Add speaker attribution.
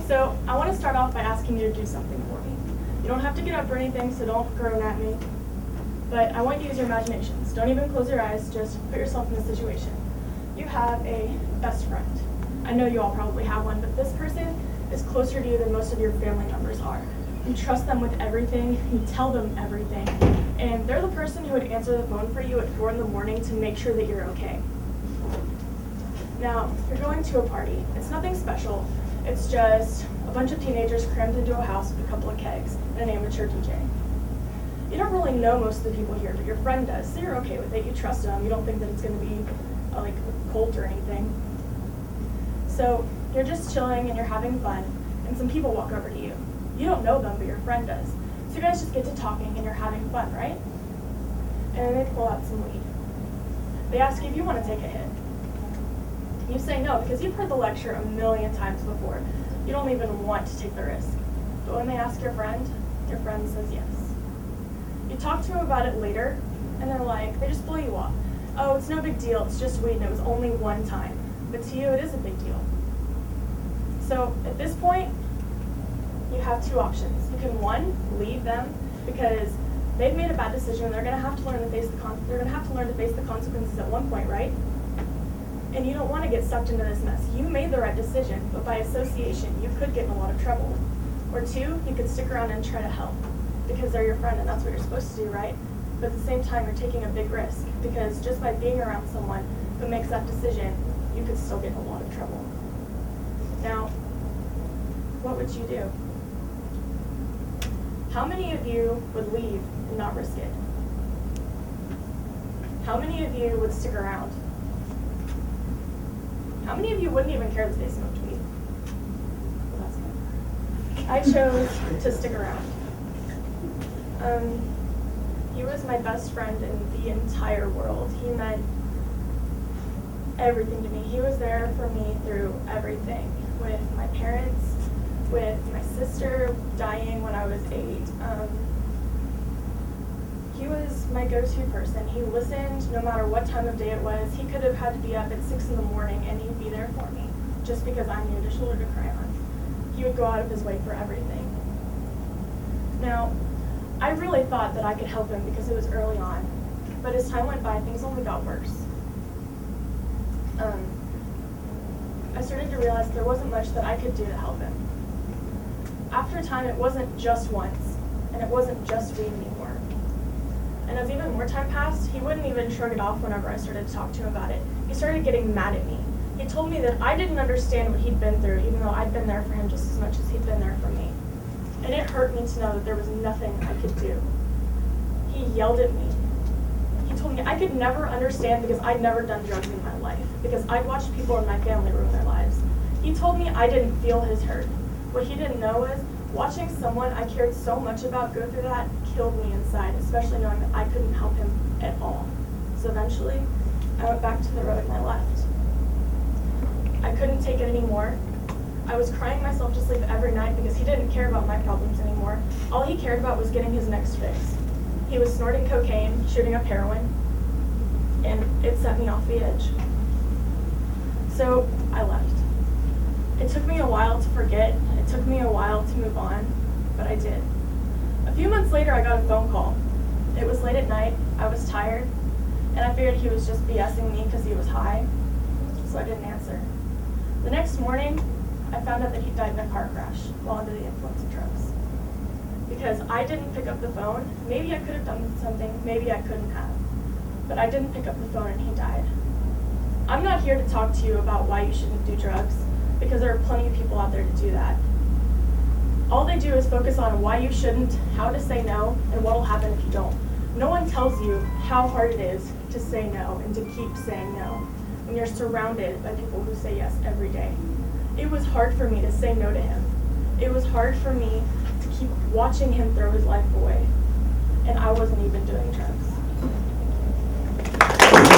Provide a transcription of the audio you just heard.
Speaker 1: So I want to start off by asking you to do something for me. You don't have to get up or anything, so don't groan at me. But I want you to use your imaginations. Don't even close your eyes, just put yourself in this situation. You have a best friend. I know you all probably have one, but this person is closer to you than most of your family members are. You trust them with everything, you tell them everything, and they're the person who would answer the phone for you at 4 in the morning to make sure that you're okay. Now, you're going to a party. It's nothing special. It's just a bunch of teenagers crammed into a house with a couple of kegs and an amateur DJ. You don't really know most of the people here, but your friend does, so you're okay with it. You trust them. You don't think that it's going to be like a cult or anything. So you're just chilling and you're having fun, and some people walk over to you. You don't know them, but your friend does. So you guys just get to talking and you're having fun, right? And then they pull out some weed. They ask you if you want to take a hit. You say no because you've heard the lecture a million times before. You don't even want to take the risk. But when they ask your friend says yes. You talk to them about it later, and they're like, they just blow you off. Oh, it's no big deal, it's just weed and it was only one time. But to you, it is a big deal. So at this point, you have two options. You can, one, leave them because they've made a bad decision and they're going to have to learn to face the consequences at one point, right? And you don't want to get sucked into this mess. You made the right decision, but by association, you could get in a lot of trouble. Or two, you could stick around and try to help because they're your friend and that's what you're supposed to do, right? But at the same time, you're taking a big risk because just by being around someone who makes that decision, you could still get in a lot of trouble. Now, what would you do? How many of you would leave and not risk it? How many of you would stick around? How many of you wouldn't even care that they smoked weed? Well, that's good. I chose to stick around. He was my best friend in the entire world. He meant everything to me. He was there for me through everything, with my parents, with my sister dying when I was 8. He was my go-to person. He listened no matter what time of day it was. He could have had to be up at 6 in the morning and he'd be there for me just because I needed a shoulder to cry on. He would go out of his way for everything. Now, I really thought that I could help him because it was early on, but as time went by, things only got worse. I started to realize there wasn't much that I could do to help him. After a time, it wasn't just once, and it wasn't just weed anymore. And as even more time passed, he wouldn't even shrug it off whenever I started to talk to him about it. He started getting mad at me. He told me that I didn't understand what he'd been through, even though I'd been there for him just as much as he'd been there for me. And it hurt me to know that there was nothing I could do. He yelled at me. He told me I could never understand because I'd never done drugs in my life, because I'd watched people in my family ruin their lives. He told me I didn't feel his hurt. What he didn't know was, watching someone I cared so much about go through that killed me inside, especially knowing that I couldn't help him at all. So eventually, I went back to the road and I left. I couldn't take it anymore. I was crying myself to sleep every night because he didn't care about my problems anymore. All he cared about was getting his next fix. He was snorting cocaine, shooting up heroin, and it set me off the edge. So I left. It took me a while to forget. It took me a while to move on, but I did. A few months later, I got a phone call. It was late at night, I was tired, and I figured he was just BSing me because he was high, so I didn't answer. The next morning, I found out that he died in a car crash while under the influence of drugs. Because I didn't pick up the phone, maybe I could have done something, maybe I couldn't have. But I didn't pick up the phone and he died. I'm not here to talk to you about why you shouldn't do drugs, because there are plenty of people out there to do that. All they do is focus on why you shouldn't, how to say no, and what will happen if you don't. No one tells you how hard it is to say no and to keep saying no when you're surrounded by people who say yes every day. It was hard for me to say no to him. It was hard for me to keep watching him throw his life away, and I wasn't even doing drugs.